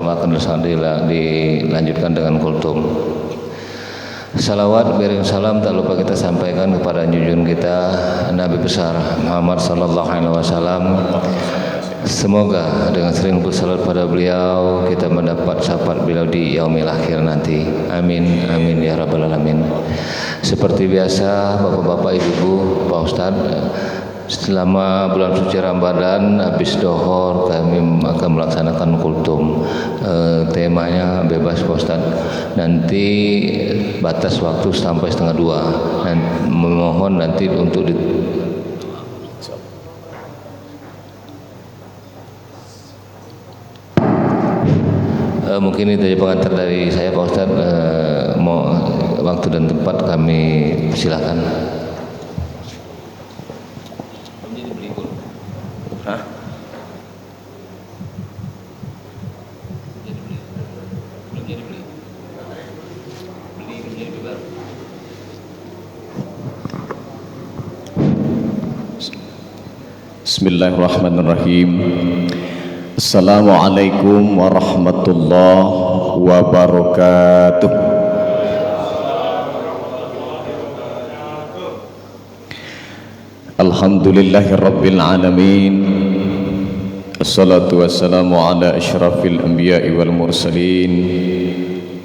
sama akan dilanjutkan dengan kultum. Salawat beriring salam tak lupa kita sampaikan kepada junjungan kita Nabi besar Muhammad sallallahu alaihi wasallam. Semoga dengan sering bersalat pada beliau kita mendapat syafaat beliau di yaumil akhir nanti. Amin amin ya rabbal alamin. Seperti biasa Bapak-bapak, Ibu-ibu, Pak Ustaz, selama bulan suci Ramadan habis dohor kami akan melaksanakan kultum. Temanya bebas Pak Ustaz. Nanti batas waktu sampai 1:30. Dan memohon nanti untuk mungkin itu saja pengantar dari saya Pak Ustaz. Mau waktu dan tempat kami silakan. Bismillahirrahmanirrahim. Assalamualaikum warahmatullahi wabarakatuh. Alhamdulillahirabbil alamin. Assalatu wassalamu ala asyrafil anbiya'i wal mursalin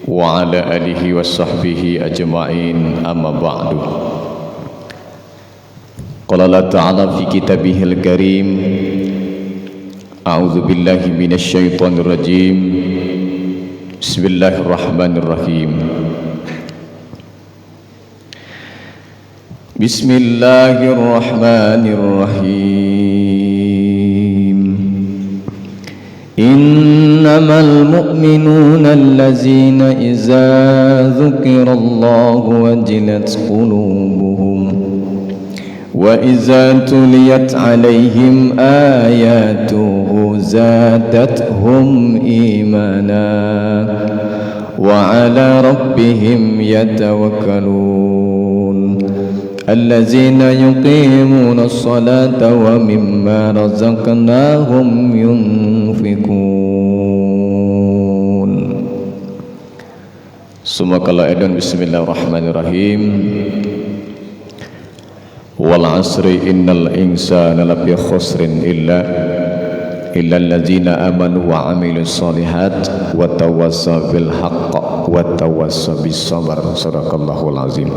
wa ala alihi washabbihi ajma'in, amma ba'du. Qala Allah ta'ala fi kitabihil karim, a'udzu billahi minasy syaithanir rajim. Bismillahirrahmanirrahim. Bismillahirrahmanirrahim. Innamal mu'minuna allazina idza dzukirallahu wajilat qulubuhum wa idza tuliyat 'alaihim ayatuhu zadatuhum imana wa 'ala rabbihim yatawakkalun allazina yuqimuna as-salata wa mimma razaqnahum yunfikun. Sumakala edan. Bismillahirrahmanirrahim. Wal 'asri innal insana lafi khusrin illa allazina amanu wa 'amilus shalihat wa tawassaw bil haqq wa tawassaw bis sabr. Shadaqallahul azim.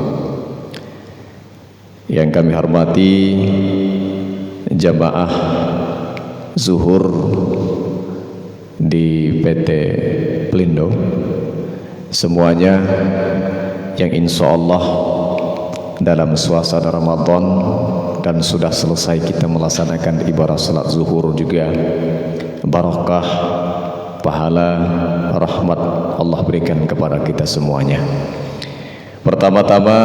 Yang kami hormati jamaah zuhur di PT Pelindo semuanya, yang insya Allah dalam suasana Ramadan dan sudah selesai kita melaksanakan ibadah salat zuhur juga, barakah, pahala, rahmat Allah berikan kepada kita semuanya. Pertama-tama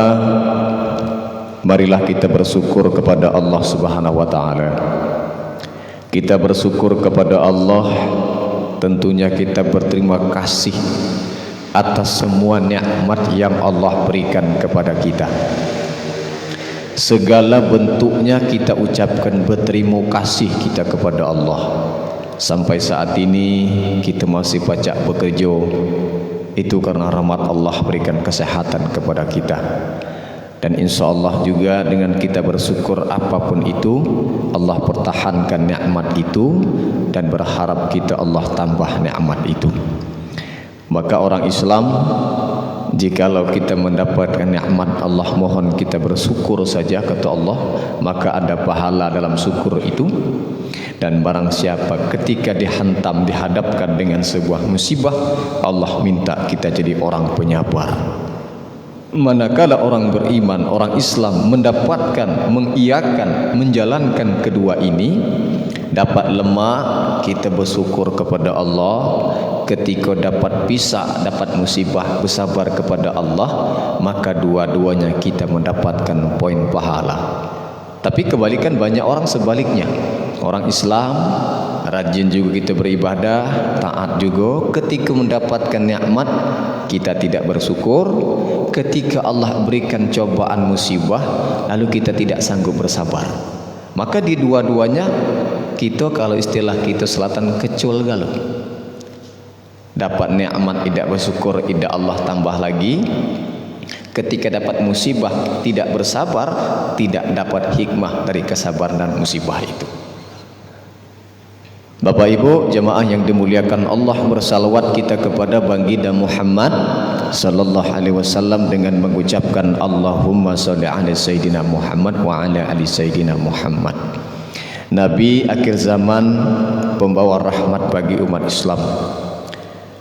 marilah kita bersyukur kepada Allah Subhanahu wa taala. Kita bersyukur kepada Allah, tentunya kita berterima kasih atas semua nikmat yang Allah berikan kepada kita. Segala bentuknya kita ucapkan berterima kasih kita kepada Allah. Sampai saat ini kita masih pacak bekerja, itu karena rahmat Allah berikan kesehatan kepada kita. Dan insya Allah juga dengan kita bersyukur apapun itu, Allah pertahankan nikmat itu dan berharap kita Allah tambah nikmat itu. Maka orang Islam, jikalau kita mendapatkan nikmat Allah, mohon kita bersyukur saja kata Allah, maka ada pahala dalam syukur itu. Dan barang siapa ketika dihantam, dihadapkan dengan sebuah musibah, Allah minta kita jadi orang penyabar. Manakala orang beriman, orang Islam mendapatkan, mengiyakan, menjalankan kedua ini, dapat lemah, kita bersyukur kepada Allah. Ketika dapat pisah, dapat musibah, bersabar kepada Allah, maka dua-duanya kita mendapatkan poin pahala. Tapi kebalikan, banyak orang sebaliknya. Orang Islam rajin juga kita beribadah, taat juga, ketika mendapatkan nikmat kita tidak bersyukur. Ketika Allah berikan cobaan musibah, lalu kita tidak sanggup bersabar. Maka di dua-duanya kita, kalau istilah kita selatan, kecul galau. Dapat nikmat tidak bersyukur, tidak Allah tambah lagi. Ketika dapat musibah tidak bersabar, tidak dapat hikmah dari kesabaran dan musibah itu. Bapak Ibu jemaah yang dimuliakan Allah, bersalawat kita kepada baginda Muhammad sallallahu alaihi wasallam dengan mengucapkan Allahumma shalli ala sayyidina Muhammad wa ala ali sayyidina Muhammad. Nabi akhir zaman, pembawa rahmat bagi umat Islam.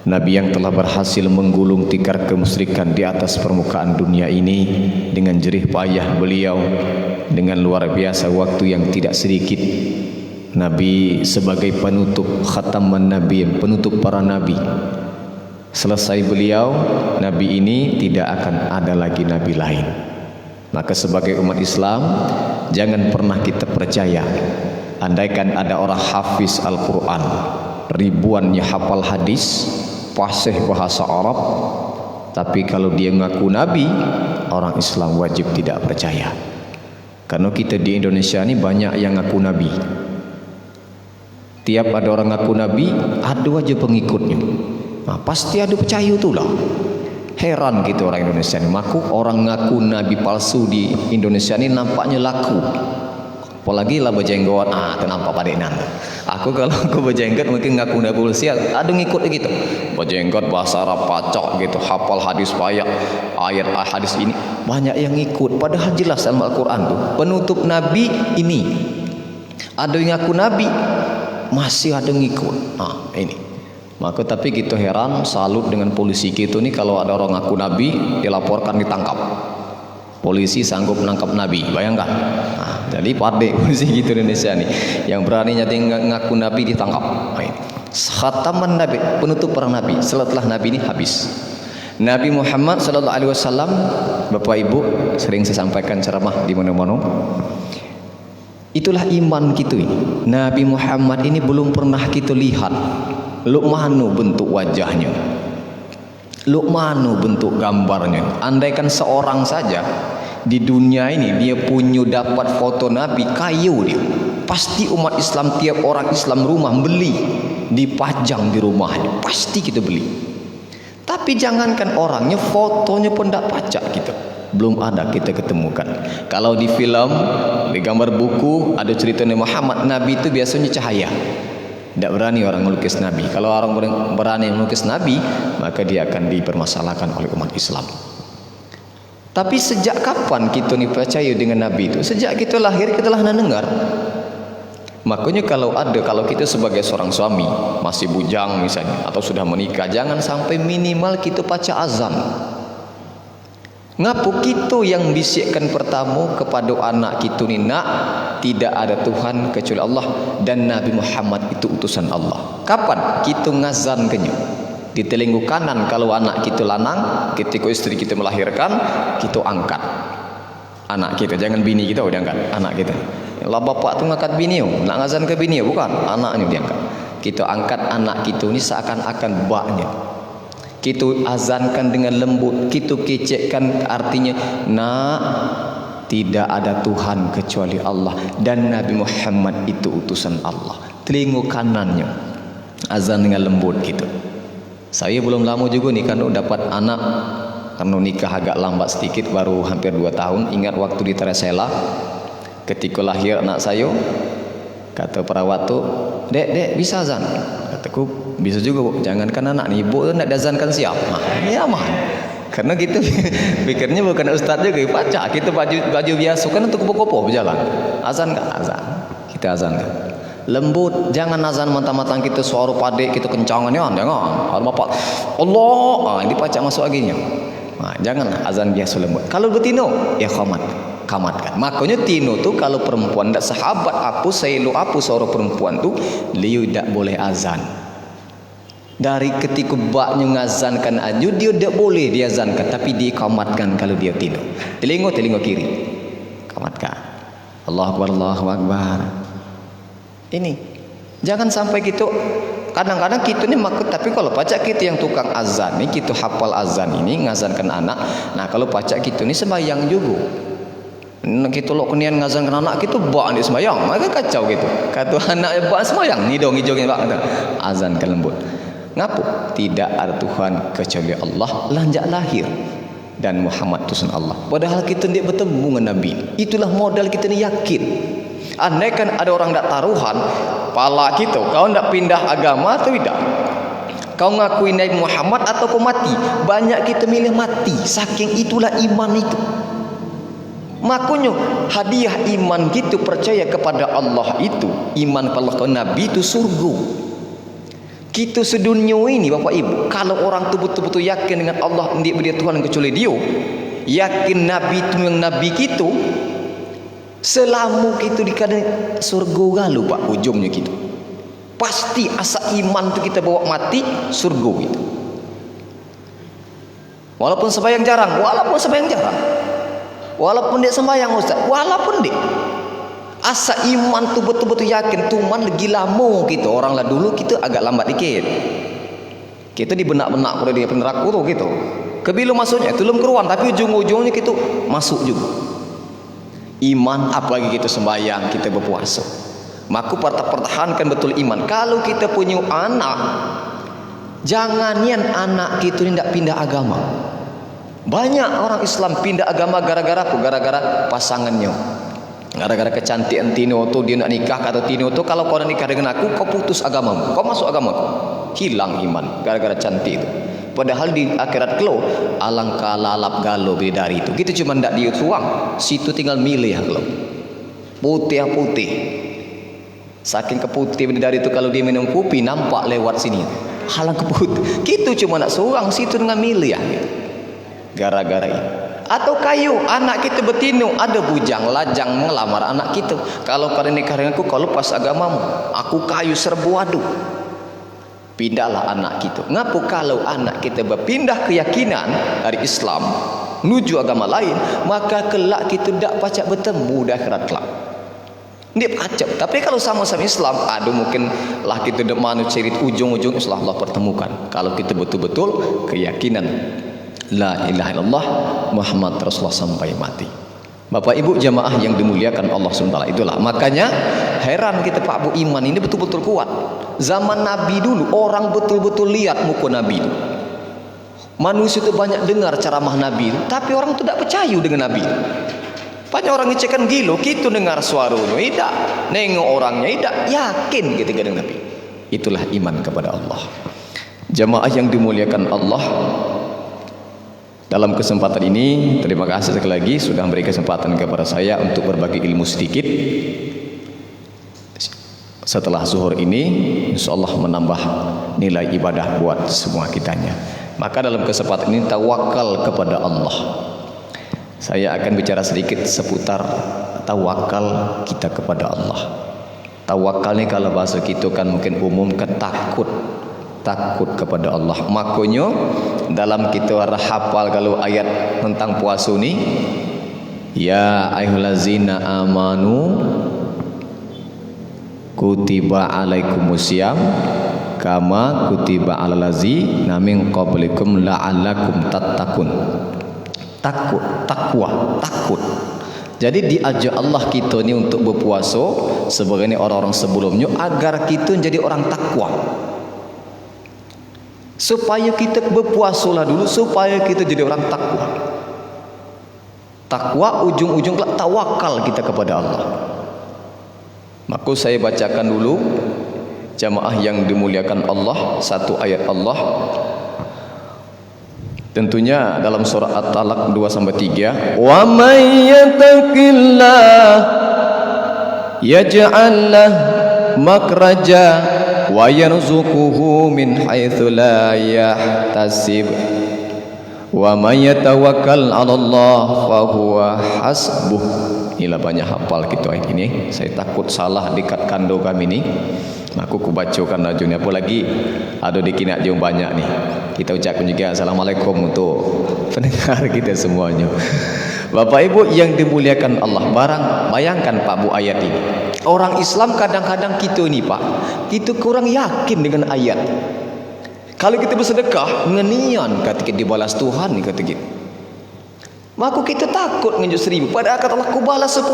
Nabi yang telah berhasil menggulung tikar kemusyrikan di atas permukaan dunia ini dengan jerih payah beliau, dengan luar biasa waktu yang tidak sedikit. Nabi sebagai penutup khataman Nabi, penutup para Nabi. Selesai beliau, Nabi ini tidak akan ada lagi Nabi lain. Maka sebagai umat Islam, jangan pernah kita percaya andaikan ada orang hafiz Al-Quran, ribuannya hafal hadis, fasih bahasa Arab, tapi kalau dia ngaku Nabi, orang Islam wajib tidak percaya. Karena kita di Indonesia ini banyak yang ngaku Nabi. Tiap ada orang ngaku Nabi, ada aja pengikutnya. Nah, pasti ada percaya itulah. Heran gitu orang Indonesia ini. Orang ngaku Nabi palsu di Indonesia ini nampaknya laku. Apalagi lah berjenggot, kenapa padenan? Aku kalau aku berjenggot mungkin ngaku Nabi palsu, ada ngikut gitu. Berjenggot bahasa Arab pacak gitu, hafal hadis banyak, ayat hadis ini banyak yang ikut. Padahal jelas dalam Al-Quran tuh penutup Nabi ini. Ada yang ngaku Nabi, masih ada ngikut. Ini. Maka tapi gitu heran, salut dengan polisi gitu nih, kalau ada orang ngaku Nabi dilaporkan ditangkap. Polisi sanggup menangkap Nabi, bayangkan. Jadi pade polisi gitu Indonesia nih, yang berani nyati ngaku Nabi ditangkap. Khataman Nabi, penutup para Nabi. Setelah Nabi ini habis. Nabi Muhammad sallallahu alaihi wasallam, Bapak Ibu sering saya sampaikan ceramah di mana-mana. Itulah iman gitu ini. Nabi Muhammad ini belum pernah kita lihat Luqmanu bentuk wajahnya, Luqmanu bentuk gambarnya. Andaikan seorang saja di dunia ini dia punya dapat foto Nabi, kayu dia, pasti umat Islam, tiap orang Islam rumah beli, dipajang di rumahnya, pasti kita beli. Tapi jangankan orangnya, fotonya pun tidak pacak kita, belum ada kita ketemukan. Kalau di film, di gambar buku ada cerita Nabi Muhammad, Nabi itu biasanya cahaya. Tidak berani orang melukis Nabi. Kalau orang berani melukis Nabi, maka dia akan dipermasalahkan oleh umat Islam. Tapi sejak kapan kita ni percaya dengan Nabi itu? Sejak kita lahir, kita lah dengar. Makanya kalau kita sebagai seorang suami masih bujang misalnya, atau sudah menikah, jangan sampai minimal kita baca azan. Ngapu kita yang bisikkan pertama kepada anak kita ni, nak, tidak ada Tuhan kecuali Allah dan Nabi Muhammad itu utusan Allah. Kapan kita ngazan kenyo? Di telinga kanan kalau anak kita lanang, ketika istri kita melahirkan, kita angkat anak kita, jangan bini kita diangkat, anak kita. Lah bapak tu ngangkat bini, nak ngazan ke bini, bukan, anaknya diangkat. Kita angkat anak kita ni seakan-akan baknya. Kita azankan dengan lembut, kita kecekkan, artinya nak, tidak ada Tuhan kecuali Allah dan Nabi Muhammad itu utusan Allah. Telinga kanannya azan dengan lembut gitu. Saya belum lama juga nih kan dapat anak, karena nikah agak lambat sedikit, baru hampir 2 tahun. Ingat waktu di Teresela, ketika lahir anak saya, kata perawat tuh, dek bisa azan? Kataku, bisa juga Bu. Jangankan anak nih, ibu nak diazankan siap? Ya aman. Karena gitu pikirnya bukan ustaz juga, baca kita baju biasa kan untuk kopo-kopo berjalan. Azan kan azan. Kita azankan. Lembut, jangan azan mata-mata kita suara padek kita kencangan ya, jangan. Kalau bapak Allah, ini baca masuk aginya. Jangan azan biasa lembut. Kalau betino, ya kamatkan. Makanya tino tu kalau perempuan tak sahabat apa selo apa suara perempuan tu, liu tak boleh azan. Dari ketika baknya ngazankan aju, dia tak boleh diazankan, tapi dikamatkan kalau dia tino. Telinga kiri, kamatkan. Allahu Akbar, Allahu Akbar. Ini jangan sampai gitu. Kadang-kadang kita ni makut, tapi kalau pacak kita yang tukang azan ni, kita hafal azan ini ngazankan anak. Nah kalau pacak kita ni sembahyang juga. Kita lo kenian ngazankan anak kita bak ni sembahyang, maka kacau gitu. Kata anak bak sembahyang ni dong hijau ni bak azan kan lembut. Ngapo? Tidak ada Tuhan kecuali Allah lanjak lahir dan Muhammad utusan Allah. Padahal kita tidak bertemu dengan Nabi. Itulah modal kita ni yakin. Andai kan ada orang tak taruhan pala kita, kau nak pindah agama atau tidak? Kau ngakui Nabi Muhammad atau kau mati? Banyak kita milih mati. Saking itulah iman itu. Makanya hadiah iman gitu percaya kepada Allah itu, iman kepada Nabi itu surga. Kita sedunia ini Bapak Ibu, kalau orang tu betul-betul yakin dengan Allah, tidak ada Tuhan kecuali Dia, yakin Nabi itu yang Nabi kita, selama kita di kadang surga galu Pak, ujungnya gitu. Pasti asa iman tu kita bawa mati surga gitu. Walaupun sembahyang jarang, walaupun dia sembahyang Ustaz, walaupun dia asa iman tu betul-betul yakin tuman lagi lama gitu. Orang lah dulu kita agak lambat dikit. Kita di benak-benak pada dia neraka tu gitu. Kebilu masuknya itu belum keruan, tapi ujung-ujungnya kita masuk juga. Iman apalagi kita sembahyang, kita berpuasa. Maka pertahankan betul iman. Kalau kita punya anak, jangan nian anak kita ni tak pindah agama. Banyak orang Islam pindah agama gara-gara apa? Gara-gara pasangannya. Gara-gara kecantikan Tino tu, dia nak nikah kata Tino tu, kalau kau nak nikah dengan aku, kau putus agamamu, kau masuk agamaku. Hilang iman gara-gara cantik itu. Padahal di akhirat kelak alangkah lalap galau bidadari itu. Kita cuma ndak dia suang, situ tinggal milih kelak. Putih. Saking keputih bidadari itu, kalau dia minum kopi nampak lewat sini. Halang keputih. Kita cuma nak suang, situ dengan milih ya. Gara-gara ini. Atau kayu, anak kita betina ada bujang lajang melamar anak kita. Kalau kau nikah dengan aku, kau lepas agamamu, aku kayu serbu adu. Pindahlah anak kita. Ngapu kalau anak kita berpindah keyakinan dari Islam menuju agama lain, maka kelak kita tidak pacak bertemu di akhirat kelak. Dia pacak. Tapi kalau sama-sama Islam, aduh mungkin lah kita dak manu cerit ujung-ujung Islam Allah pertemukan. Kalau kita betul-betul keyakinan La ilaha illallah Muhammad Rasulullah sampai mati. Bapak Ibu jamaah yang dimuliakan Allah SWT, itulah makanya heran kita Pak Bu, iman ini betul-betul kuat. Zaman Nabi dulu orang betul-betul lihat muka Nabi itu. Manusia itu banyak dengar ceramah Nabi, tapi orang itu tidak percaya dengan Nabi. Banyak orang ngecekan gilo, kita dengar suaranya tidak, nengok orangnya tidak, yakin kita dengan Nabi. Itulah iman kepada Allah. Jamaah yang dimuliakan Allah, dalam kesempatan ini terima kasih sekali lagi sudah memberi kesempatan kepada saya untuk berbagi ilmu sedikit. Setelah zuhur ini insyaallah menambah nilai ibadah buat semua kitanya. Maka dalam kesempatan ini tawakal kepada Allah. Saya akan bicara sedikit seputar tawakal kita kepada Allah. Tawakal ini kalau bahasa kita kan mungkin umum kan takut kepada Allah. Makanya dalam kita hafal kalau ayat tentang puasa ni, ya ayyuhallazina amanu kutiba alaikumusiyam kama kutiba alal ladzina min qablikum la'allakum tattaqun. Takut. Jadi diajak Allah kita ni untuk berpuasa sebagai orang-orang sebelumnya agar kita menjadi orang takwa. Supaya kita berpuasalah dulu supaya kita jadi orang takwa. Takwa ujung-ujung tawakal kita kepada Allah. Maka saya bacakan dulu jamaah yang dimuliakan Allah satu ayat Allah. Tentunya dalam surah At-Talaq 2-3. Wa may yattaqillah yaj'al lahu makhraja wa yarzuquhu min haitsu la yahtasib wa may yatawakkal 'ala Allah fa huwa hasbuh. Inilah banyak hafal kita ayat ini. Saya takut salah dekat kando kami ini. Aku kubacakan rajunnya, apalagi ada di kinak jom banyak nih. Kita ucapkan juga assalamualaikum untuk pendengar kita semuanya. Bapak Ibu yang dimuliakan Allah, bayangkan Pak Bu ayat ini. Orang Islam kadang-kadang kita ini Pak, kita kurang yakin dengan ayat. Kalau kita bersedekah ngenian kata kita dibalas Tuhan nih kata kita. Maka kita takut ngenjuk 1000, padahal kata Allah ku balas 10.000,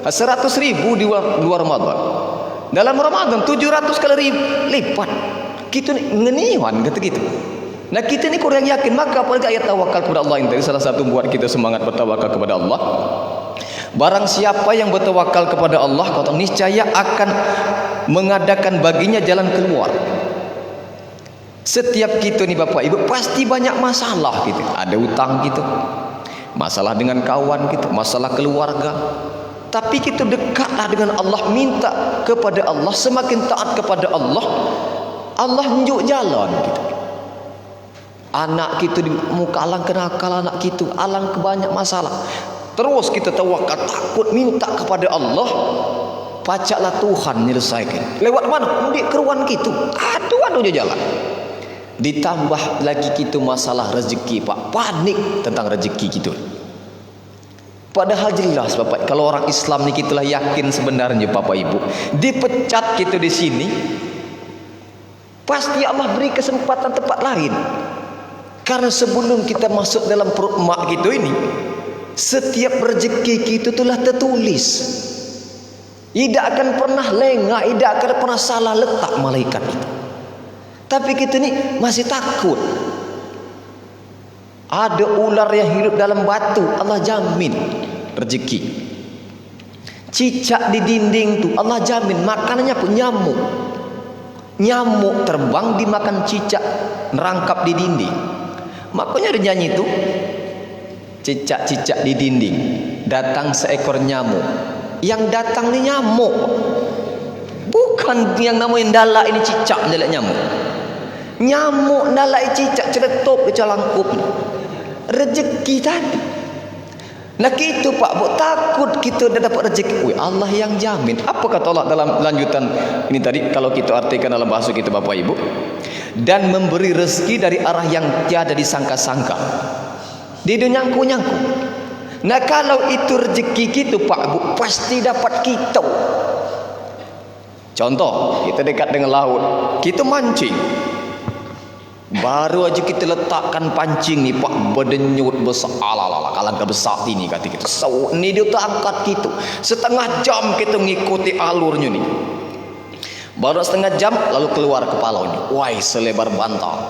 100.000 di luar Ramadan. Dalam Ramadan 700 kali lipat. Kita ni ngeniwan kata gitu. Nah kita ni kurang yakin, maka apalagi ayat tawakal kepada Allah ini salah satu buat kita semangat bertawakal kepada Allah. Barang siapa yang bertawakal kepada Allah, kata niscaya akan mengadakan baginya jalan keluar. Setiap kita ni Bapak Ibu pasti banyak masalah gitu. Ada utang gitu, masalah dengan kawan gitu, masalah keluarga. Tapi kita dekatlah dengan Allah, minta kepada Allah, semakin taat kepada Allah, Allah tunjuk jalan gitu. Anak kita di muka alang kenakal anak kita, alang ke banyak masalah. Terus kita tawakal, takut, minta kepada Allah, pacaklah Tuhan menyelesaikan. Lewat mana? Di keruan kita. Aduh je jalan. Ditambah lagi kita masalah rezeki Pak, panik tentang rezeki kita. Padahal jelas Bapak, kalau orang Islam ni kita lah yakin sebenarnya Bapak Ibu, dipecat kita di sini, pasti Allah beri kesempatan tempat lain. Karena sebelum kita masuk dalam perut mak kita ini, setiap rezeki kita telah tertulis. Tidak akan pernah lengah, tidak akan pernah salah letak malaikat itu. Tapi kita ni masih takut. Ada ular yang hidup dalam batu, Allah jamin rezeki. Cicak di dinding tu Allah jamin makanannya pun nyamuk. Nyamuk terbang dimakan cicak, merangkap di dinding. Makanya ada nyanyi tu, cicak-cicak di dinding, datang seekor nyamuk. Yang datang ni nyamuk, bukan yang namanya dalak ini cicak dalak nyamuk. Nyamuk dalak cicak celetup ke calangkup. Rezeki tadi. Nah kita Pak Bu takut kita dah dapat rezeki. Wih, Allah yang jamin. Apa kata Allah dalam lanjutan ini tadi, kalau kita artikan dalam bahasa kita Bapak Ibu, dan memberi rezeki dari arah yang tiada disangka-sangka. Di dunia nyangku-nyangku. Nah kalau itu rezeki kita Pak Bu, pasti dapat kita. Contoh, kita dekat dengan laut, kita mancing. Baru aja kita letakkan pancing ni Pak, berdenyut besar, alalala kalangka besar ini kata kita. So, ni dia tak angkat kita. Setengah jam kita ngikuti alurnya ni. Baru setengah jam lalu keluar kepalanya. Wah, selebar bantal.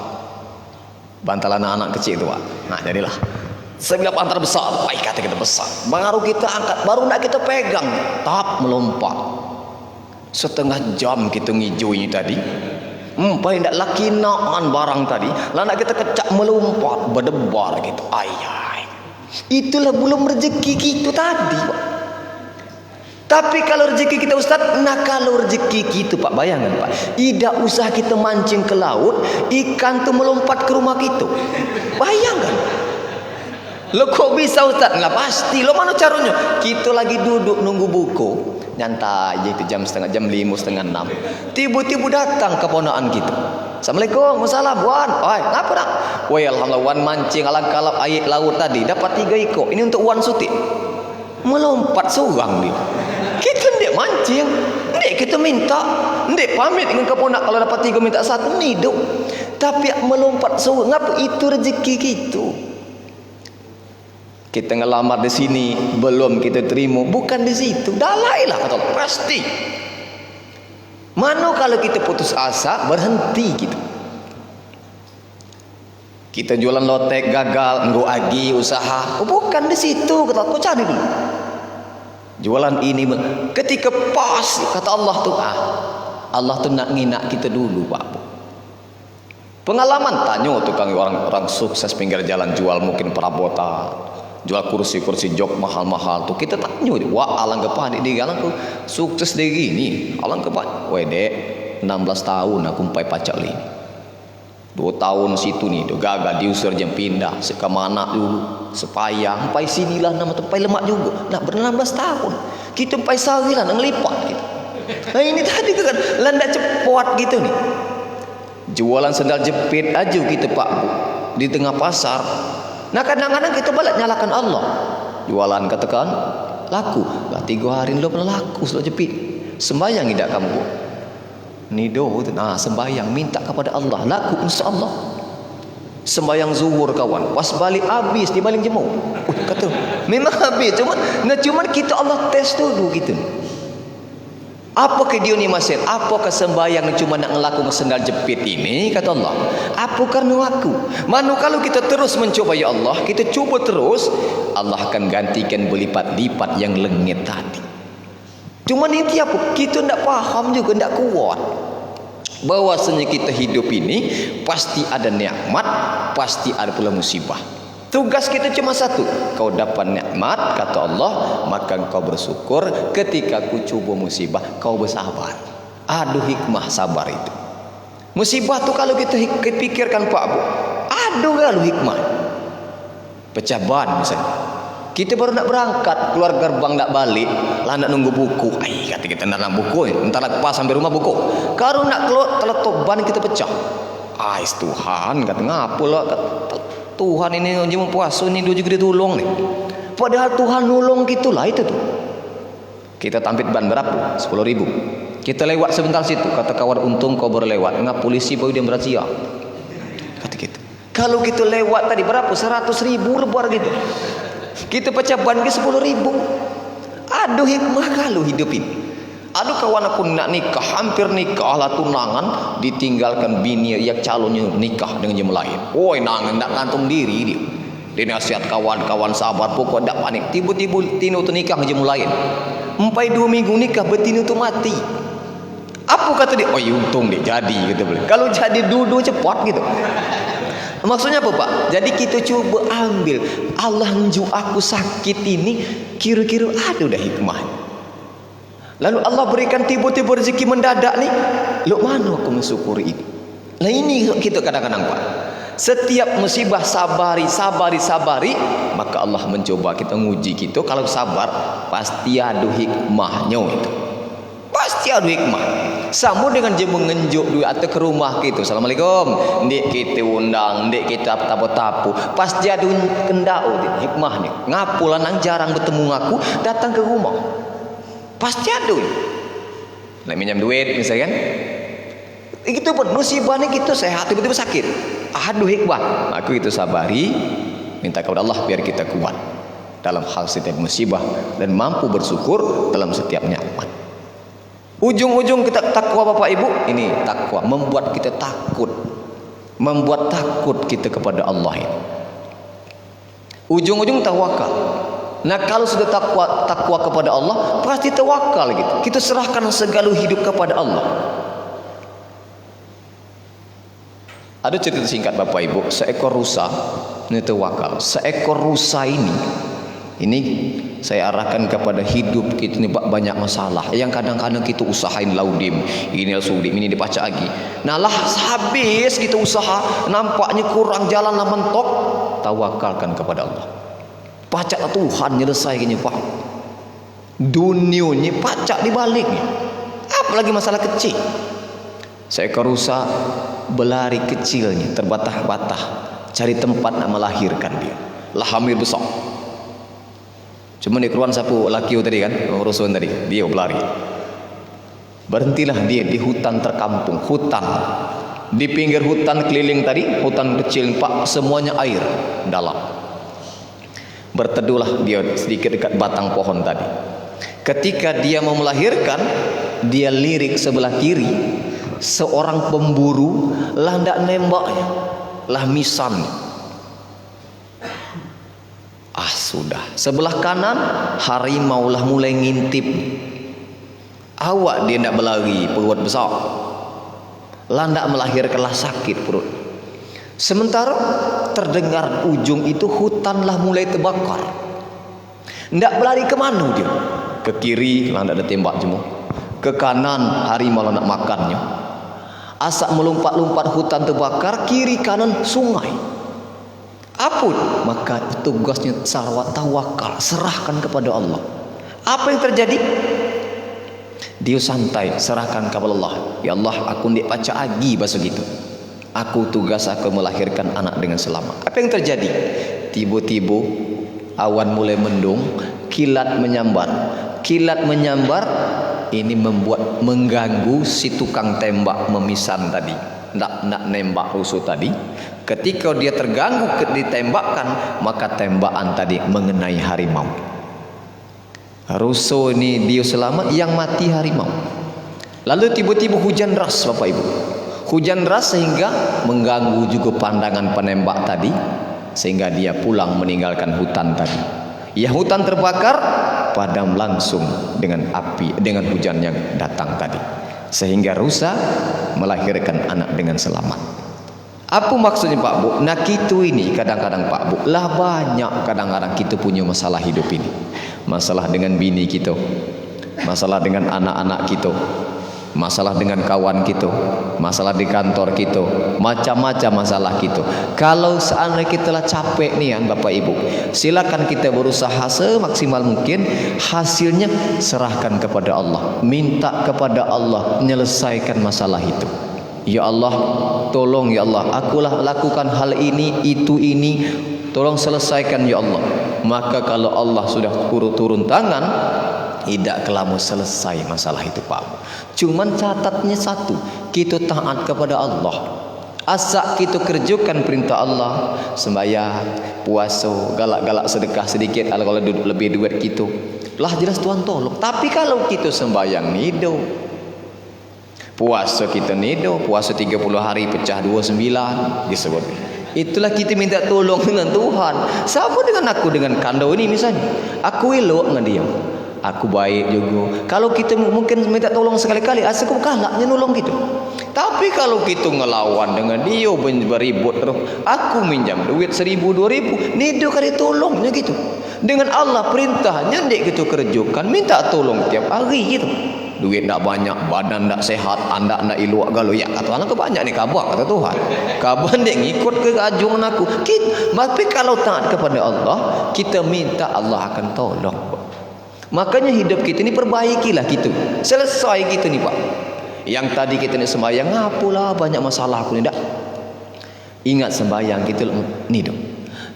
Bantal anak-anak kecil itu Pak. Nah, jadilah. Sebelah bantal besar, baik kata kita besar. Baru kita angkat, baru nak kita pegang, tahap melompat. Setengah jam kita ngijau ini tadi. Paling tak laki naan barang tadi, lah nak kita kecak melompat, berdebar gitu. Ayai. Itulah belum rezeki kita tadi, Pak. Tapi kalau rezeki kita Ustaz, nah kalau rezeki kita Pak, bayangkan Pak, tidak usah kita mancing ke laut, ikan tu melompat ke rumah kita. Bayangkan. Lo kok bisa Ustaz? Lah pasti. Lo mana caranya? Kita lagi duduk nunggu buku, nyantai aja itu jam 5:30, jam 5:30, 6. Tiba-tiba datang keponakan kita. Assalamualaikum, waalaikumsalam, Wan. Oi, ngapa nak? Woi, alhamdulillah Wan mancing alang-kalap air laut tadi, dapat 3 ekor. Ini untuk Wan Suti. Melompat seorang dia. Kita ndak mancing, ndak kita minta, ndak pamit dengan keponak kalau dapat 3 minta 1 ni duk. Tapi melompat seorang, ngapa itu rezeki kita? Kita ngelamar di sini belum kita terima, bukan di situ. Dalailah kata Allah, pasti. Mana kalau kita putus asa, berhenti gitu. Kita jualan lotek gagal, nggo agi usaha. Oh, bukan di situ kata Allah, cari dulu. Jualan ini ketika pas kata Allah tuh, Allah tuh nak nginak kita dulu, Pak. Pengalaman tanya tukang orang sukses pinggir jalan jual mungkin perabotan, jual kursi-kursi jok mahal-mahal tuh kita tanya, wah alang kepan di galang ku sukses deh gini, alang kepan, weh dek 16 tahun aku umpai pacak ini, 2 tahun situ nih, do gagal diusir jam pindah, sekemana dulu, sepayang, umpai sinilah nama tempai lemak juga, nak ber-16 tahun, kita umpai sawilan ngelipat gitu. Nah ini tadi kan landak cepat gitu nih, jualan sendal jepit aja kita Pak Bu di tengah pasar. Nah kadang-kadang kita balik nyalakan Allah. Jualan katakan laku, lah 3 hari lo pernah laku selalu jepit. Sembayang tidak kamu? Nido, nah sembayang minta kepada Allah laku insya Allah. Sembayang zuhur kawan, pas balik habis di baling jemur. Kata memang habis, cuma kita Allah tes dulu gitu. Apakah dia ni masih? Apakah sembahyang ni cuma nak ngelakukan sendal jepit ini? Kata Allah. Apa karena aku? Mana kalau kita terus mencoba ya Allah, kita cuba terus, Allah akan gantikan berlipat-lipat yang lengit tadi. Cuma ni apa? Kita tak faham juga, tak kuat. Bahwasanya kita hidup ini pasti ada nikmat, pasti ada pula musibah. Tugas kita cuma satu. Kau dapat nikmat, kata Allah, maka kau bersyukur. Ketika aku cuba musibah, kau bersabar. Aduh hikmah sabar itu. Musibah tu kalau kita pikirkan Pak Bu, aduh kalau hikmah. Pecah ban misalnya. Kita baru nak berangkat, keluar gerbang nak balik, lah nak nunggu buku. Ai kata kita nak buku, entar nak pas sampai rumah buku. Kalau nak keluar teletup ban kita pecah. Ais Tuhan kata ngapalah Tuhan ini jemu puasa ni dia juga ditolong ni. Padahal Tuhan nolong kita lah itu tu. Kita tampit ban berapa? 10.000. Kita lewat sebentar situ, kata kawan untung kau baru lewat. Ngap polisi baru dia berazia. Kata kita. Kalau kita lewat tadi berapa? 100.000 lebar gitu. Kita pecah ban ke 10.000. Aduh hikmah kalau hidup ini. Aduh kawan aku nak nikah, hampir nikah lah tunangan, ditinggalkan bini yang calonnya nikah dengan jemaah lain. Woi nangan nak gantung diri dia. Dia nasihat kawan-kawan sabar, pokok tak panik. Tiba-tiba tino tu nikah dengan jemaah lain. 2 minggu nikah betina tu mati. Apa kata dia? Oh ya untung dia jadi gitu boleh. Kalau jadi dua-dua cepat gitu. Maksudnya apa Pak? Jadi kita cuba ambil Allah nunjuk aku sakit ini, kira-kira ada dah hikmah. Lalu Allah berikan tiba-tiba rezeki mendadak ni. Luk mana aku mensyukuri ini? Lah ini kita kadang-kadang Pak. Setiap musibah sabari, maka Allah mencoba kita, nguji kita. Kalau sabar pasti ada hikmahnya itu. Pasti ada hikmah. Sama dengan dia mengenjuk duit atau ke rumah kita. Assalamualaikum. Ndik kita undang, ndik kita tapu-tapu. Pasti ada kendau hikmahnya. Ngapulah nang jarang bertemu aku datang ke rumah. Pasti ada. Nak minjam duit misalkan. Itu pun musibah ni kita sehat tiba-tiba sakit. Aduh hikmah. Aku itu sabari, minta kepada Allah biar kita kuat dalam hal setiap musibah dan mampu bersyukur dalam setiap nikmat. Ujung-ujung kita takwa Bapak Ibu, ini takwa membuat kita takut. Membuat takut kita kepada Allah ini. Ujung-ujung tawakal. Nah kalau sudah takwa kepada Allah, pasti tawakal gitu. Kita serahkan segala hidup kepada Allah. Ada cerita singkat Bapak Ibu, seekor rusa ini tawakal. Seekor rusa ini saya arahkan kepada hidup kita ni banyak masalah. Yang kadang-kadang kita usahain laudim, ini sudim, ini dibaca lagi. Nah lah habis kita usaha, nampaknya kurang jalan lah mentok, tawakalkan kepada Allah. Pacak Tuhan nyelesaikannya Pak. Dunianya pacak dibaliknya. Apalagi masalah kecil. Seekor rusa berlari kecilnya terbatah-batah cari tempat nak melahirkan dia. Lah hamil besar. Cuma dia keluar sapu laki tadi kan, rusuhan tadi. Dia berlari. Berhentilah dia di hutan terkampung, hutan. Di pinggir hutan keliling tadi, hutan kecil Pak, semuanya air dalam. Berteduhlah dia sedikit dekat batang pohon tadi. Ketika dia mau melahirkan, dia lirik sebelah kiri. Seorang pemburu lah ndak nembaknya, lah misan. Sudah. Sebelah kanan harimau lah mulai ngintip. Awak dia ndak berlari, perut besar. Lah ndak melahirkanlah sakit perut. Sementara terdengar ujung itu hutanlah mulai terbakar. Ndak berlari ke mana dia? Ke kiri lah ndak ada tembak jemu. Ke kanan harimau lah nak makannya. Asap melompat-lompat hutan terbakar, kiri kanan sungai. Apa? Maka tugasnya salawat tawakal, serahkan kepada Allah. Apa yang terjadi? Dia santai, serahkan kepada Allah. Ya Allah, aku ndik baca lagi bahasa gitu. Aku tugas aku melahirkan anak dengan selamat. Apa yang terjadi? Tiba-tiba awan mulai mendung, kilat menyambar. Kilat menyambar ini membuat mengganggu si tukang tembak memisan tadi. Nak nembak rusuh tadi. Ketika dia terganggu ditembakkan, maka tembakan tadi mengenai harimau. Rusuh ini dia selamat, yang mati harimau. Lalu tiba-tiba hujan deras Bapak Ibu. Hujan deras sehingga mengganggu juga pandangan penembak tadi, sehingga dia pulang meninggalkan hutan tadi. Ya, hutan terbakar, padam langsung dengan api, dengan hujan yang datang tadi, sehingga rusa melahirkan anak dengan selamat. Apa maksudnya Pak Bu? Nah kita ini kadang-kadang Pak Bu, lah banyak kadang-kadang kita punya masalah hidup ini. Masalah dengan bini kita, masalah dengan anak-anak kita, masalah dengan kawan kita, masalah di kantor kita, macam-macam masalah kita. Kalau seandainya kita lah capek nih Bapak Ibu, silakan kita berusaha semaksimal mungkin, hasilnya serahkan kepada Allah, minta kepada Allah menyelesaikan masalah itu. Ya Allah, tolong ya Allah, akulah lakukan hal ini, itu ini, tolong selesaikan ya Allah. Maka kalau Allah sudah turun tangan, tidak kelamu selesai masalah itu Pak. Cuman catatnya satu, kita taat kepada Allah. Asa kita kerjakan perintah Allah, sembahyang, puasa, galak-galak sedekah sedikit, kalau lebih duit kita, lah jelas Tuhan tolong. Tapi kalau kita sembahyang nido, puasa kita nido, puasa 30 hari pecah 29 disebut. Itulah kita minta tolong dengan Tuhan. Sama dengan aku dengan kandau ini misalnya, aku elok dengan dia, aku baik juga. Kalau kita mungkin minta tolong sekali-kali, aku galaknya nolong gitu. Tapi kalau kita ngelawan dengan dia, beribut terus, aku minjam duit 1000 2000, nido kali tolongnya gitu. Dengan Allah perintahnya ndek kita kerjakan, minta tolong tiap hari gitu. Duit tak banyak, badan tak sehat, anda nak iluak galau ya kata anak banyak nih kabar kata Tuhan. Kabar ndek ngikut ke ajuan aku. Tapi kalau taat kepada Allah, kita minta Allah akan tolong. Makanya hidup kita ini perbaikilah gitu. Selesai gitu nih Pak. Yang tadi kita ni sembahyang, ngapalah banyak masalah aku ni dak. Ingat sembahyang kita ni dong.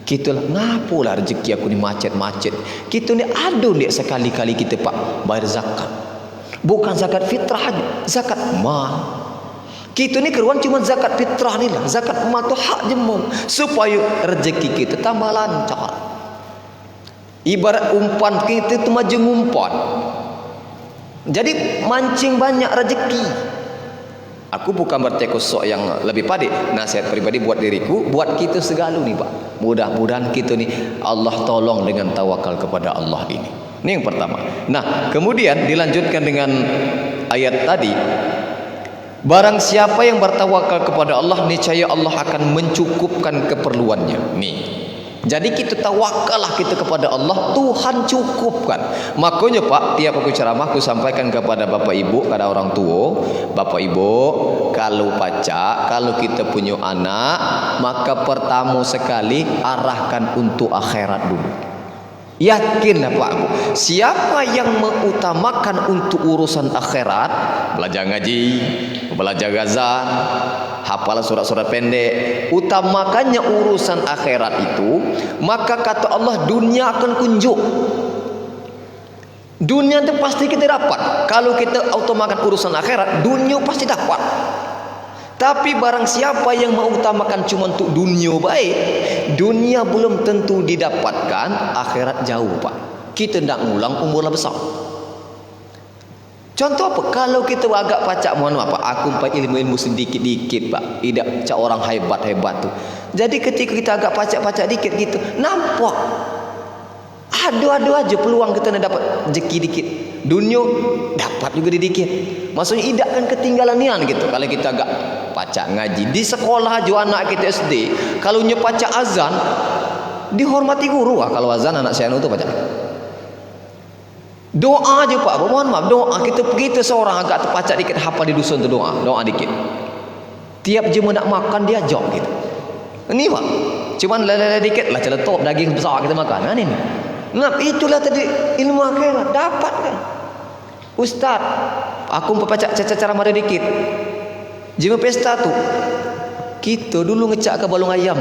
Kita ngapalah rezeki aku ni macet-macet. Kita ni adu ni sekali-kali kita Pak bayar zakat. Bukan zakat fitrah aja, zakat mal. Kita ni keruan cuma zakat fitrah ni lah. Zakat mal tu hak jemum supaya rezeki kita tambah lancar. Ibarat umpan kita tu maju ngumpan. Jadi mancing banyak rezeki. Aku bukan berarti aku sok yang lebih pandai. Nasihat pribadi buat diriku, buat kita segala ni Pak. Mudah-mudahan kita ni Allah tolong dengan tawakal kepada Allah ini. Ini yang pertama. Nah, kemudian dilanjutkan dengan ayat tadi. Barang siapa yang bertawakal kepada Allah, niscaya Allah akan mencukupkan keperluannya. Nih. Jadi kita tawakallah kita kepada Allah, Tuhan cukupkan. Makanya Pak, tiap aku ceramah aku sampaikan kepada Bapak Ibu, kepada orang tua, Bapak Ibu, kalau pacak, kalau kita punya anak, maka pertama sekali arahkan untuk akhirat dulu. Yakinlah Pak, siapa yang mengutamakan untuk urusan akhirat, belajar ngaji, belajar azan, hafal surat-surat pendek, utamakannya urusan akhirat itu, maka kata Allah dunia akan kunjuk. Dunia itu pasti kita dapat. Kalau kita utamakan urusan akhirat, dunia pasti dapat. Tapi barang siapa yang mengutamakan cuma untuk dunia baik, dunia belum tentu didapatkan, akhirat jauh Pak. Kita nak ngulang umurlah besar. Contoh apa? Kalau kita agak pacak, mohon maaf Pak, aku pakai ilmu-ilmu sedikit-dikit Pak, tidak cak orang hebat-hebat tu. Jadi ketika kita agak pacak-pacak dikit gitu, nampak adu-adu aja peluang kita nak dapat rezeki dikit. Dunia dapat juga dikit. Maksudnya tidak akan ketinggalan nian gitu. Kalau kita agak pacak ngaji di sekolah aja anak kita SD, kalau nyepacak azan dihormati guru. Kalau azan anak saya itu pacak. Doa aja Pak, mohon maaf, doa kita seorang agak terpacak dikit hafal di dusun tu doa dikit. Tiap jema nak makan dia jawab gitu. Ini Pak, cuman lele dikit lah celetuk daging besar kita makan. Nah ini. Nah itulah tadi ilmu akhirat dapat kan. Ustaz, aku membaca cara mada dikit. Jema pesta tu, kita dulu ngecak ke balung ayam.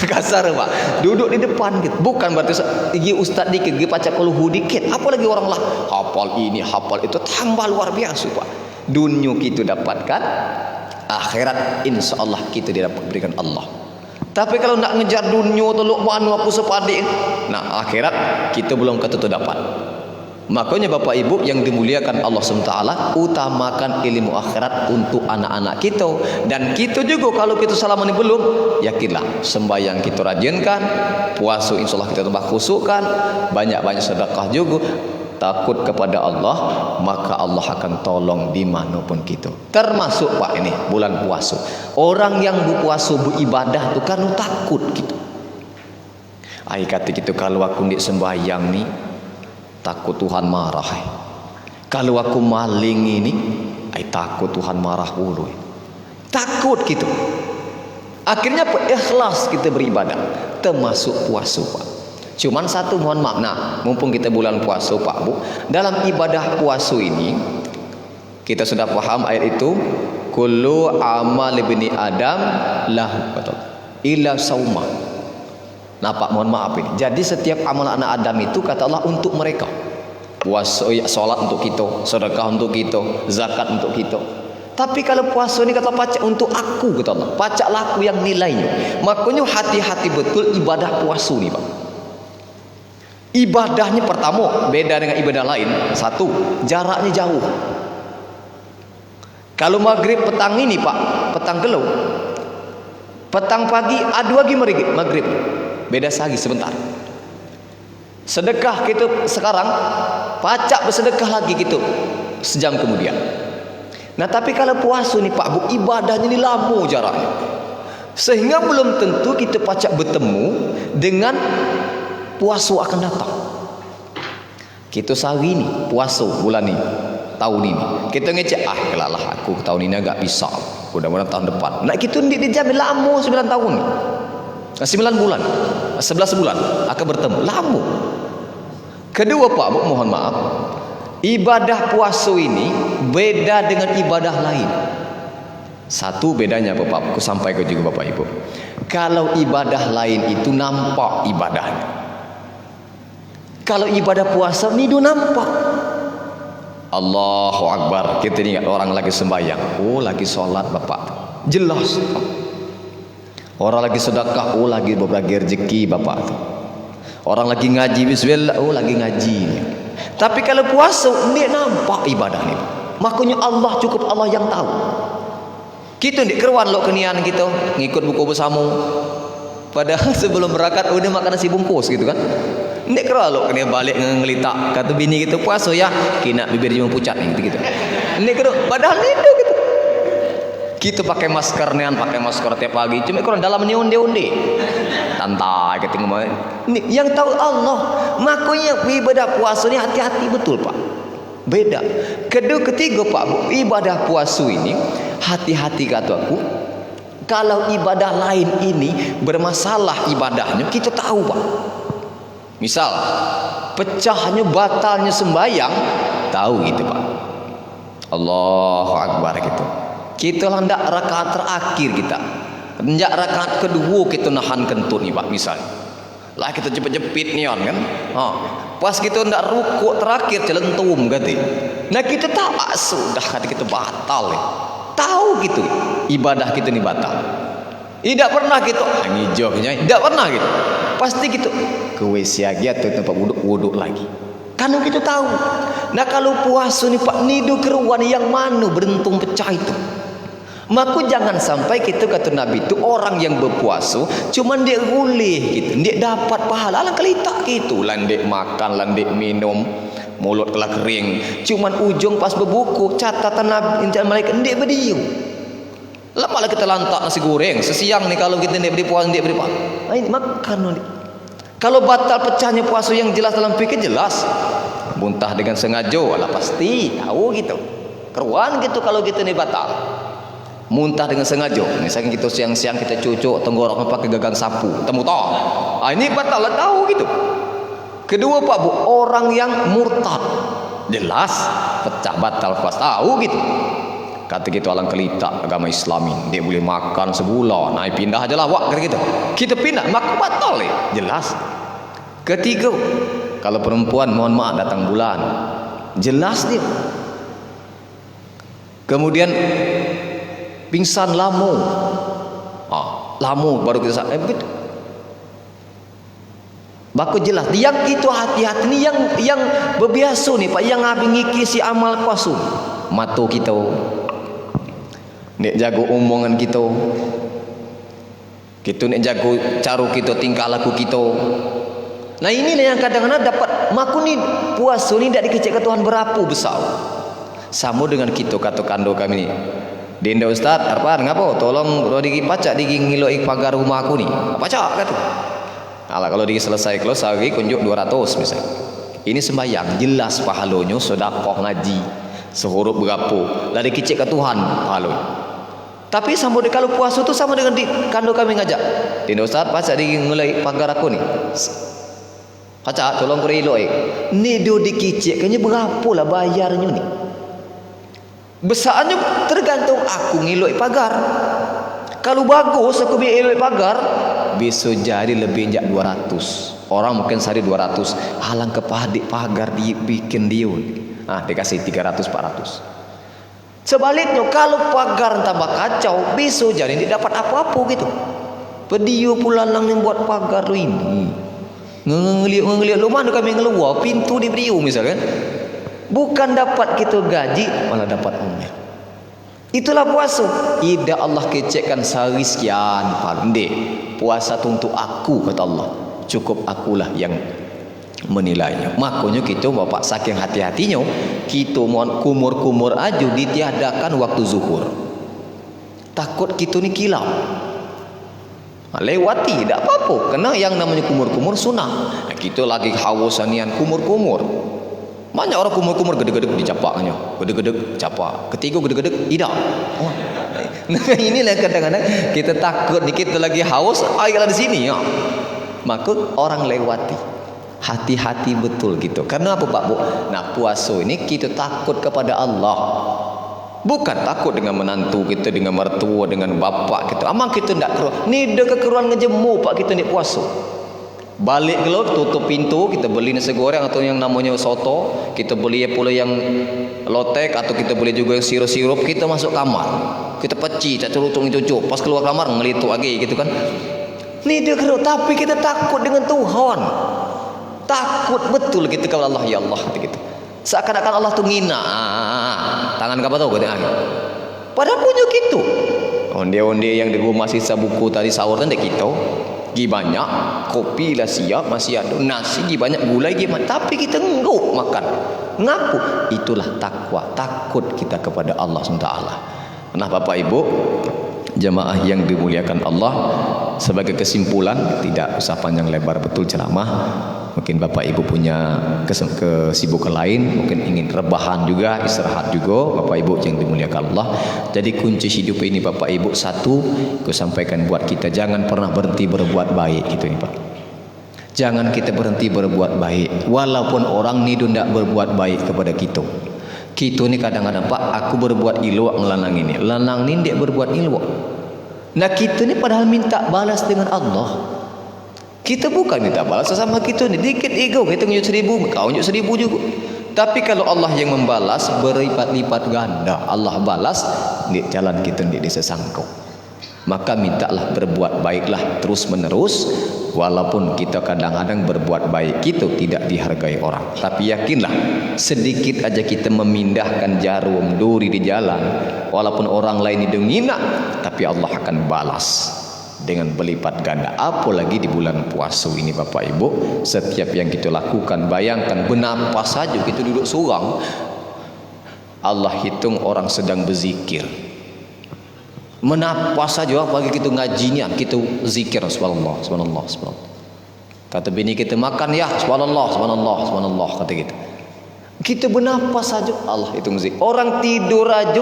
Kasar Pak, duduk di depan gitu. Bukan berarti gigi ustaz dikit, gigi pacak keluhu dikit. Apalagi orang lah hafal ini, hafal itu, tambah luar biasa Pak. Dunia kita dapatkan, akhirat insya Allah kita diberikan Allah. Tapi kalau nak ngejar dunia teluk manu aku sepadik, nah akhirat kita belum ketentu dapat. Makanya Bapak Ibu yang dimuliakan Allah SWT, utamakan ilmu akhirat untuk anak-anak kita. Dan kita juga kalau kita selama ini belum, yakinlah sembahyang kita rajinkan, puasa insya Allah kita tambah khusukkan, banyak-banyak sedekah juga, takut kepada Allah, maka Allah akan tolong dimanapun kita. Termasuk Pak ini bulan puasa, orang yang berpuasa beribadah itu kan takut gitu. Ai kata gitu, kalau aku ndik sembahyang nih takut Tuhan marah. Kalau aku maling ini, takut Tuhan marah dulu. Takut gitu. Akhirnya ikhlas kita beribadah, termasuk puasa Pak. Cuman satu, mohon maaf, nah mumpung kita bulan puasa Pak Bu, dalam ibadah puasa ini kita sudah paham ayat itu, kullu amal ibni Adam lahu illa sauma. Nah Pak, mohon maaf ini. Jadi setiap amal anak Adam itu kata Allah untuk mereka. Puasa, salat untuk kita, sedekah untuk kita, zakat untuk kita. Tapi kalau puasa ini kata pacak untuk aku, kata Allah. Pacaklah aku yang nilainya. Makanya hati-hati betul ibadah puasa ini Pak. Ibadahnya pertama beda dengan ibadah lain. Satu, jaraknya jauh. Kalau maghrib petang ini Pak, petang gelau, petang pagi adu lagi maghrib, beda sagi sebentar. Sedekah gitu sekarang, pacak bersedekah lagi gitu sejam kemudian. Nah tapi kalau puasa nih Pak Bu, ibadahnya ini lama jaraknya, sehingga belum tentu kita pacak bertemu dengan puasa akan datang. Kita sehari ini puasa bulan ini, tahun ini kita ngecek, kelalah aku tahun ini agak bisa, mudah-mudahan tahun depan. Nah kita dijamin lama 9 tahun, 9 bulan, 11 bulan akan bertemu lama. Kedua Pak Bu, mohon maaf, ibadah puasa ini beda dengan ibadah lain. Satu bedanya Bapak, aku sampaikan juga Bapak Ibu, kalau ibadah lain itu nampak ibadahnya, kalau ibadah puasa ini nampak. Allahu Akbar, kita ingat orang lagi sembahyang, oh lagi sholat Bapak, jelas. Orang lagi sedekah, oh lagi berbagi rezeki Bapak. Orang lagi ngaji, bismillah, oh lagi ngaji. Tapi kalau puasa, ini nampak ibadah ini. Makanya Allah, cukup Allah yang tahu. Kita di keruan lo kenian kita ngikut buku bersama. Padahal sebelum berangkat udah makan nasi bungkus gitu kan. Ini keruan lo kenian balik ngelitak. Kata bini gitu, puasa ya, kena bibir cuma pucat gitu. Ini keruan, padahal itu gitu. Kita pakai masker nian, pakai masker tiap pagi. Cuma keruan dalamnya onde-onde. Santai kita ngomong. Ini yang tahu Allah. Makanya ibadah puasa ini hati-hati betul Pak. Beda. Kedua ketiga Pak Bu, ibadah puasa ini hati-hati kata aku. Kalau ibadah lain ini bermasalah ibadahnya, kita tahu Pak. Misal pecahnya batalnya sembahyang, tahu gitu Pak. Allahu Akbar gitu. Kita hendak rakaat terakhir kita. Hendak rakaat kedua kita nahan kentut nih Pak misal. Lah kita jepit-jepit nih kan. Pas kita hendak rukuk terakhir celentum kata. Nah kita tahu sudah kata kita batal ya. Tahu gitu ibadah kita ini batal. Tidak pernah gitu ngijoknya, tidak pernah gitu. Pasti gitu ke WC lagi atau tempat wuduk lagi. Karena kita tahu. Nah kalau puasa nih Pak, nidu keruan yang mana beruntung pecah itu. Maka jangan sampai kita kata Nabi itu orang yang berpuasa cuman dia gulih gitu, dia dapat pahala lah kelitak gitu, landek makan, landek minum, mulut telah kering, cuman ujung pas berbuku catatan Nabi malaikat dia berdiam. Lah malah kita lantak nasi goreng sesiang nih kalau kita tidak berpuasa, tidak berpuasa. Nah ini makan. Kalau batal pecahnya puasa yang jelas dalam fikih jelas. Muntah dengan sengaja lah pasti tahu gitu. Keruan gitu kalau kita ini batal. Muntah dengan sengaja. Misalnya kita siang-siang kita cucuk tenggorokan pakai gagang sapu, temu toh. Ini batal lah tahu gitu. Kedua Pak Bu, orang yang murtad jelas pecah batal puasa tahu gitu. Kata kita orang kelita agama Islamin, dia boleh makan sebulan, nah pindah aja lah wak kata gitu. Kita pindah maka batal ya, jelas. Ketiga, kalau perempuan mohon maaf datang bulan, jelas dia. Kemudian pingsan lama, lama baru kita begitu. Baku jelas yang itu hati-hati ni yang berbiasa ni Pak, yang habis ngikisi amal puasa. Mata kita nek jago omongan kita. Kita nek jago cara kita, tingkah laku kita. Nah inilah yang kadang-kadang dapat maku ni puasa ni tak dikecek ke Tuhan berapa besar. Sama dengan kita kata kando kami ni. Dinda Ustaz, Arfan ngapa? Tolong kalau digi pacak digi ngiloi pagar rumah aku ni. Pacak kata. Alah kalau digi selesai kelas sehari kunjuk 200 misal. Ini sembahyang jelas pahalanya, sedekah ngaji sehuruf berapa. Lah dikecek ke Tuhan pahalanya. Tapi sama kalau puasa tu sama dengan di kando kami ngajak. Dinda Ustaz, pacak digi ngiloi pagar aku ni. Pacak tolong kau elok ni do dikicik kayaknya berapa lah bayarnya ni. Besarnya tergantung aku ngilok pagar. Kalau bagus aku biar elok pagar, besok jadi lebih jak 200. Orang mungkin sehari 200, halang kepadik pagar dibikin dia. Dikasih 300 400. Sebaliknya kalau pagar tambah kacau, besok jadi tidak dapat apa-apa gitu. Pedio pula lang yang buat pagar lu ini. Ngeliat lu mana kami ngeluar pintu di beriu misalkan, bukan dapat kita gaji malah dapat umur. Itulah puasa. Tidak Allah kecekkan sehari sekian pandai. Puasa tu untuk aku kata Allah. Cukup akulah yang menilainya. Makanya kita bapak saking hati-hatinya kita mohon kumur-kumur aja ditiadakan waktu zuhur. Takut kita ni kilau. Lewati tak apa-apa, kena yang namanya kumur-kumur sunnah. Kita lagi hawasanian kumur-kumur. Banyak orang kumur-kumur gedeg-gedeg dicapaknya, gedeg-gedeg capak, ketiga gedeg-gedeg tidak. Nah inilah kadang-kadang kita takut ni kita lagi haus airlah di sini ya. Maka orang lewati. Hati-hati betul gitu. Karena apa Pak Bu? Nah puasa ini kita takut kepada Allah. Bukan takut dengan menantu kita, dengan mertua, dengan bapak kita. Amang kita tidak keruan. Ni dah kekeruan ngejemu Pak kita ni puasa. Balik ke laut, tutup pintu, kita beli nasi goreng atau yang namanya soto. Kita beli pula yang lotek atau kita beli juga yang sirup-sirup. Kita masuk kamar. Kita peci, cacurutung cucu. Pas keluar kamar ngelituk lagi gitu kan. Ni dia keruan. Tapi kita takut dengan Tuhan. Takut betul kita kepada Allah. Ya Allah gitu. Seakan-akan Allah tu ngina. Tangan apa tahu kata lagi. Padahal punya gitu. Onde-onde yang di rumah sisa buku tadi sahur kan dek kita. Gi banyak, kopi lah siap, masih ada nasi, gi banyak gulai, gi banyak. Tapi kita enggak makan. Ngaku itulah takwa, takut kita kepada Allah SWT. Nah Bapak Ibu, jemaah yang dimuliakan Allah, sebagai kesimpulan tidak usah panjang lebar betul ceramah. Mungkin Bapak Ibu punya kesibukan lain, mungkin ingin rebahan juga, istirahat juga Bapak Ibu yang dimuliakan Allah. Jadi kunci hidup ini Bapak Ibu, satu, aku sampaikan buat kita, jangan pernah berhenti berbuat baik gitu nih Pak. Jangan kita berhenti berbuat baik, walaupun orang ni tidak berbuat baik kepada kita. Kita ni kadang-kadang Pak, aku berbuat ilok ngelanang ini, lanang ni dia berbuat ilok. Nah kita ni padahal minta balas dengan Allah. Kita bukan minta balas sesama kita ni. Dikit ego kita tunjuk 1000, kau tunjuk 1000 juga. Tapi kalau Allah yang membalas berlipat-lipat ganda, Allah balas di jalan kita di sesangkau. Maka mintalah berbuat baiklah terus menerus, walaupun kita kadang-kadang berbuat baik itu tidak dihargai orang. Tapi yakinlah sedikit aja kita memindahkan jarum duri di jalan, walaupun orang lain dengina, tapi Allah akan balas dengan berlipat ganda. Apalagi di bulan puasa ini Bapak Ibu, setiap yang kita lakukan, bayangkan bernapas saja kita duduk seorang, Allah hitung orang sedang berzikir. Menapas saja bagi kita ngajinya, kita zikir subhanallah, subhanallah, subhanallah. Kata bini kita makan ya subhanallah, subhanallah, subhanallah kata kita. Kita bernapas saja Allah hitung zikir. Orang tidur aja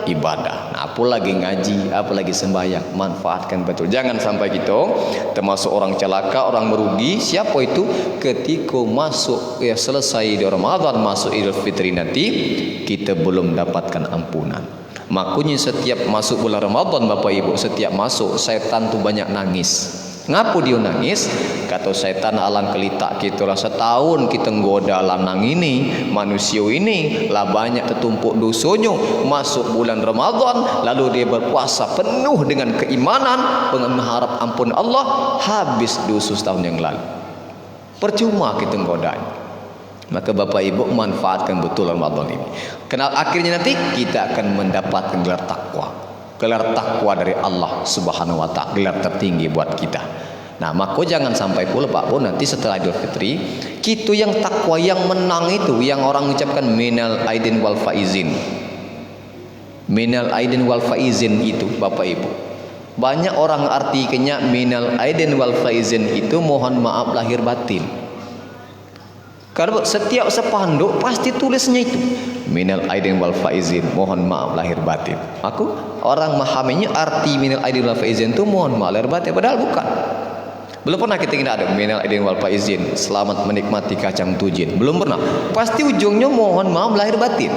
ibadah. Nah, apalagi ngaji, apalagi sembahyang, manfaatkan betul. Jangan sampai kita termasuk orang celaka, orang merugi. Siapa itu? Ketika masuk ya selesai di Ramadan, masuk Idul Fitri nanti kita belum dapatkan ampunan. Makanya setiap masuk bulan Ramadan Bapak Ibu, setiap masuk setan tu banyak nangis. Ngapu dia nangis? Kata setan alang kelitak kita lah setahun kita nggoda lanang ini, manusia ini lah banyak tertumpuk dosanya. Masuk bulan Ramadan lalu dia berpuasa penuh dengan keimanan, mengharap ampun Allah, habis dosa setahun yang lalu. Percuma kita godanya. Maka Bapak Ibu manfaatkan betul Ramadan ini. Kenal akhirnya nanti kita akan mendapatkan gelar takwa. Gelar takwa dari Allah Subhanahu wa taala, gelar tertinggi buat kita. Nah, maka jangan sampai pula Pak Pun nanti setelah Idul Fitri, kita yang takwa yang menang itu yang orang ucapkan minal aidin wal faizin. Minal aidin wal faizin itu Bapak Ibu. Banyak orang artinya minal aidin wal faizin itu mohon maaf lahir batin. Kalau setiap sepanduk pasti tulisnya itu minal aidin wal faizin, mohon maaf lahir batin. Aku orang memahaminya arti minal aidin wal faizin itu mohon maaf lahir batin, padahal bukan. Belum pernah kita ada minal aidin wal faizin, selamat menikmati kacang tujin. Belum pernah. Pasti ujungnya mohon maaf lahir batin.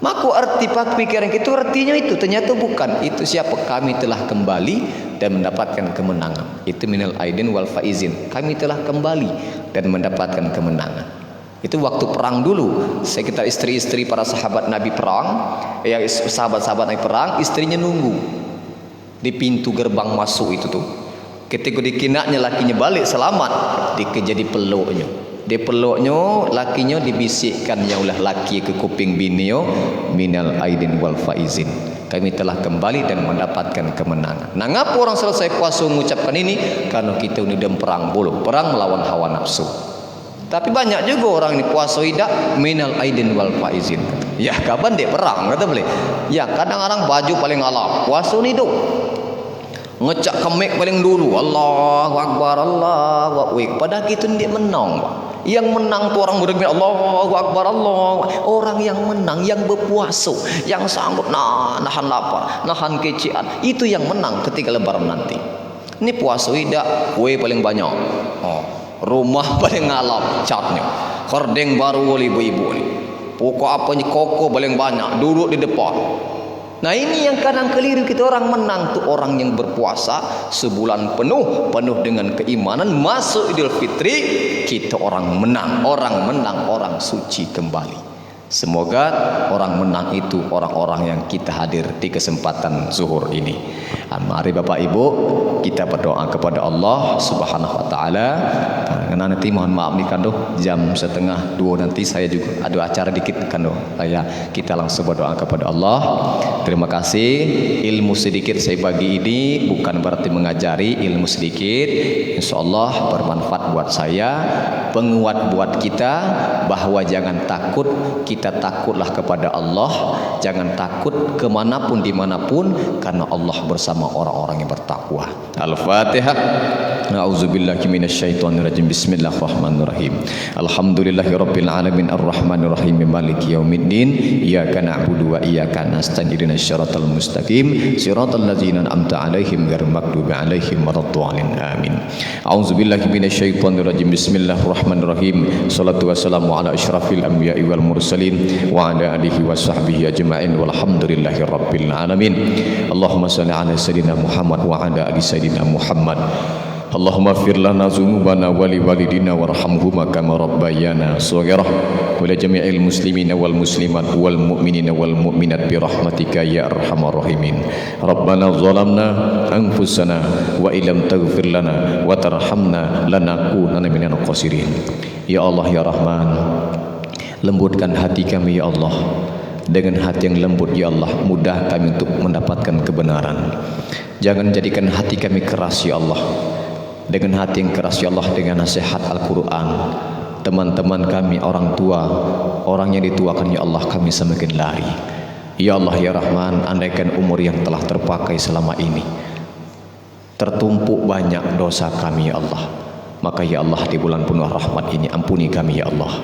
Maka arti pikiran kita artinya itu ternyata bukan. Itu siapa? Kami telah kembali dan mendapatkan kemenangan. Itu minal aidin wal faizin. Kami telah kembali dan mendapatkan kemenangan. Itu waktu perang dulu. Sekitar istri-istri para sahabat Nabi perang, ya sahabat-sahabat Nabi perang, istrinya nunggu di pintu gerbang masuk itu tuh. Ketika dikinaknya lakinya balik selamat, dikejadi peluknya. Di peluknya lakinya dibisikkannya oleh laki ke kuping bininya, minal aidin wal faizin. Kami telah kembali dan mendapatkan kemenangan. Nah, ngapa orang selesai puasa mengucapkan ini? Karena kita ini dalam perang bulu, perang melawan hawa nafsu. Tapi banyak juga orang ini puasa tidak minal aidin wal faizin. Ya, kapan dia perang kata boleh? Ya, kadang-kadang baju paling alap, puasa ni duk. Ngecak kemek paling dulu, Allahu Akbar, Allahu Akbar. Padahal kita ni menang. Yang menang tu orang beriman Allahu Akbar, Allah. Orang yang menang, yang berpuasa, yang sanggup nahan lapar, nahan kecian, itu yang menang ketika lebaran nanti. Ini puasa tidak, kue paling banyak. Rumah paling ngalap catnya. Kordeng baru oleh ibu-ibu ni. Pokok apa ni koko paling banyak, duduk di depan. Nah, ini yang kadang keliru kita, orang menang tu orang yang berpuasa sebulan penuh dengan keimanan, masuk Idul Fitri kita orang menang, orang suci kembali. Semoga orang menang itu orang-orang yang kita hadir di kesempatan zuhur ini. Mari Bapak Ibu kita berdoa kepada Allah Subhanahu wa taala. Karena nanti mohon maaf nih Kando, jam 1:30 nanti saya juga ada acara dikit Kando. Kita langsung berdoa kepada Allah. Terima kasih. Ilmu sedikit saya bagi ini bukan berarti mengajari, ilmu sedikit insyaallah bermanfaat buat saya, penguat buat kita bahwa jangan takut, kita takutlah kepada Allah, jangan takut kemanapun dimanapun karena Allah bersama orang-orang yang bertakwa. Al-Fatihah. A'udzubillahi minasyaitonirrajim. Bismillahirrahmanirrahim. Alhamdulillahirabbil alamin arrahmanirrahim maliki yaumiddin. Iyyaka na'budu wa iyyaka nasta'in. Ihdinas siratal mustaqim. Siratal ladzina an'amta 'alaihim ghairil maghdubi 'alaihim waladdallin. Amin. A'udzubillahi minasyaitonirrajim. Bismillahirrahmanirrahim. Shalatu wassalamu ala asyrafil anbiya'i wal mursalin wa ala alihi wa sahbihi ajma'in walhamdulillahi rabbil alamin. Allahumma shalli ala sayyidina Muhammad wa ala ali sayyidina Muhammad. Allahumma fir lana dzunubana wa li walidina warhamhuma kama rabbayana shaghira wa li jami'il muslimina wal muslimat wal mu'minina wal mu'minat bi rahmatika ya arhamar rahimin. Rabbana zalamna anfusana wa illam taghfir lana wa tarhamna lanakunanna minal khasirin. Ya Allah ya Rahman, lembutkan hati kami ya Allah. Dengan hati yang lembut ya Allah, mudah kami untuk mendapatkan kebenaran. Jangan jadikan hati kami keras ya Allah. Dengan hati yang keras ya Allah, dengan nasihat Al-Quran, teman-teman kami, orang tua, orang yang dituakan ya Allah, kami semakin lari. Ya Allah ya Rahman, andaikan umur yang telah terpakai selama ini tertumpuk banyak dosa kami ya Allah, maka ya Allah di bulan penuh rahmat ini ampuni kami ya Allah.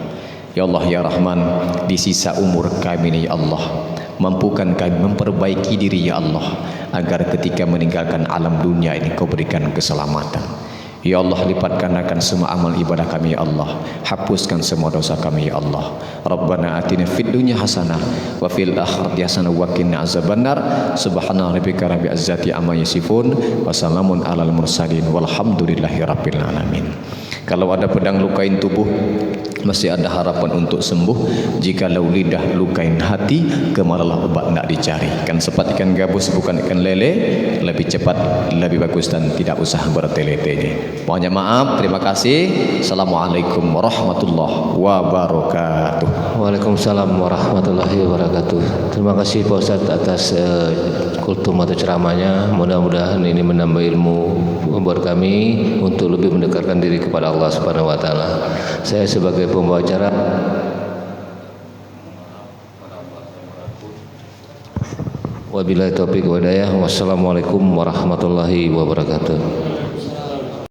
Ya Allah ya Rahman, di sisa umur kami ini ya Allah, mampukan kami memperbaiki diri ya Allah, agar ketika meninggalkan alam dunia ini Kau berikan keselamatan. Ya Allah, lipat gandakan semua amal ibadah kami ya Allah, hapuskan semua dosa kami ya Allah. Rabbana atina fid dunya hasanah wa fil akhirati hasanah wa qina azabannar. Subhana rabbika rabbil izzati amma yasifun wa salamun alal mursalin walhamdulillahi rabbil alamin. Kalau ada pedang lukain tubuh, masih ada harapan untuk sembuh. Jikalau lidah lukain hati, kemaralah obat nak dicari. Kan sepat ikan gabus bukan ikan lele, lebih cepat, lebih bagus dan tidak usah bertele-tele. Banyak maaf, terima kasih. Assalamualaikum warahmatullahi wabarakatuh. Waalaikumsalam warahmatullahi wabarakatuh. Terima kasih Pak Ustadz atas kultum atau ceramahnya. Mudah-mudahan ini menambah ilmu buat kami untuk lebih mendekatkan diri kepada Allah Subhanahu wa taala. Saya sebagai pembawa acara wabillahi taufiq wa hidayah. Wassalamualaikum warahmatullahi wabarakatuh.